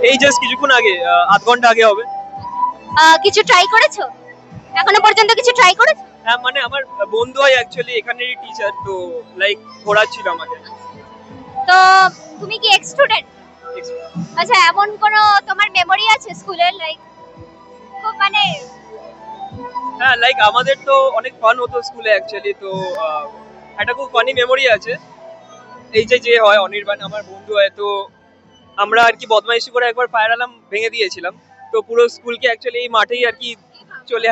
এই জাস্ট কিছুক্ষণ আগে, আধ ঘন্টা আগে হবে। কিছু ট্রাই করেছো? এখনো পর্যন্ত কিছু ট্রাই করেছো? হ্যাঁ, মানে আমার বন্ধু হয় অ্যাকচুয়ালি এখানেরই টিচার, তো লাইক ঘোরাচ্ছিল আমাকে। তো তুমি কি এক্স স্টুডেন্ট? আচ্ছা, এমন কোনো তোমার মেমোরি আছে স্কুলের, লাইক খুব মানে? হ্যাঁ, লাইক আমাদের তো অনেক ফান হতো স্কুলে অ্যাকচুয়ালি, তো একটা খুব ফানি মেমোরি আছে। এই যে যে হয় অনির্বাণ আমার বন্ধু হয়, তো আমরা আর কি বদমাইশি করে একবার ফায়ার অ্যালার্ম ভেঙে দিয়েছিলাম। তো পুরো স্কুলকে অ্যাকচুয়ালি এই মাঠেই আর কি চলে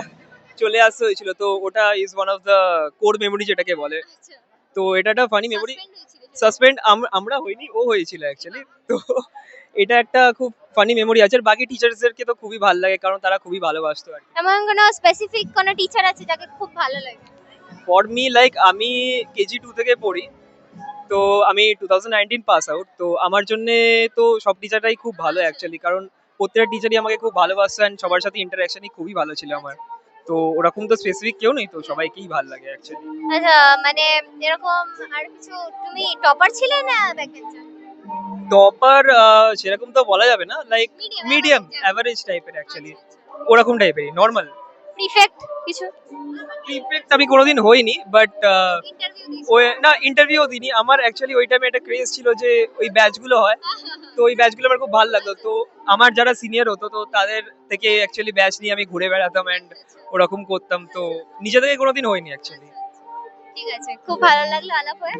চলে আসতে হয়েছিল। তো ওটা is one of the core memory যেটাকে বলে। আচ্ছা, তো এটা একটা ফানি মেমোরি। সাসপেন্ড হয়েছিল যে? সাসপেন্ড আমরা হইনি, ও হয়েছিল অ্যাকচুয়ালি। তো এটা একটা খুব ফানি মেমোরি আছে। আর বাকি টিচার্সদেরকে তো খুবই ভালো লাগে, কারণ তারা খুবই ভালোবাসতো আর কি। এমন কোনো স্পেসিফিক কোনো টিচার আছে যাকে খুব ভালো লাগে? ফর মি লাইক আমি কেজি 2 থেকে পড়ি। তো আমি 2019 পাস আউট। তো আমার জন্য তো সব টিচাররাই খুব ভালো অ্যাকচুয়ালি, কারণ প্রত্যেকটা টিচারই আমাকে খুব ভালোবাসতো অ্যান্ড সবার সাথে ইন্টারাকশনই খুবই ভালো ছিল আমার। তো ওরকম তো স্পেসিফিক কেউ নেই, তো সবাইকেই ভালো লাগে অ্যাকচুয়ালি। আচ্ছা, মানে এরকম আর কিছু, তুমি টপার ছিলে না ব্যাকবেঞ্চার? টপার সেরকম তো বলা যাবে না, like medium, medium average? Average টাইপের অ্যাকচুয়ালি। আচ্ছা আচ্ছা। ওরকম টাইপেরই নর্মাল। প্রিফেক্ট কিছু? প্রিফেক্ট আমি কোনোদিন হইনি, বাট ইন্টারভিউ ওই দিয়েছো? না, ইন্টারভিউ দিইনি। আমার অ্যাকচুয়ালি ওই টাইমে একটা ক্রেজ ছিল যে ওই ব্যাচগুলো হয়, তো ওই ব্যাচগুলো আমার খুব ভালো লাগতো। তো আমার যারা সিনিয়র হতো, তো তাদের থেকে অ্যাকচুয়ালি ব্যাচ নিয়ে আমি ঘুরে বেড়াতাম অ্যান্ড ওরকম করতাম। তো নিজে থেকে কোনোদিন হয়নি অ্যাকচুয়ালি। ঠিক আছে, খুব ভালো লাগলো আলাপ হয়ে।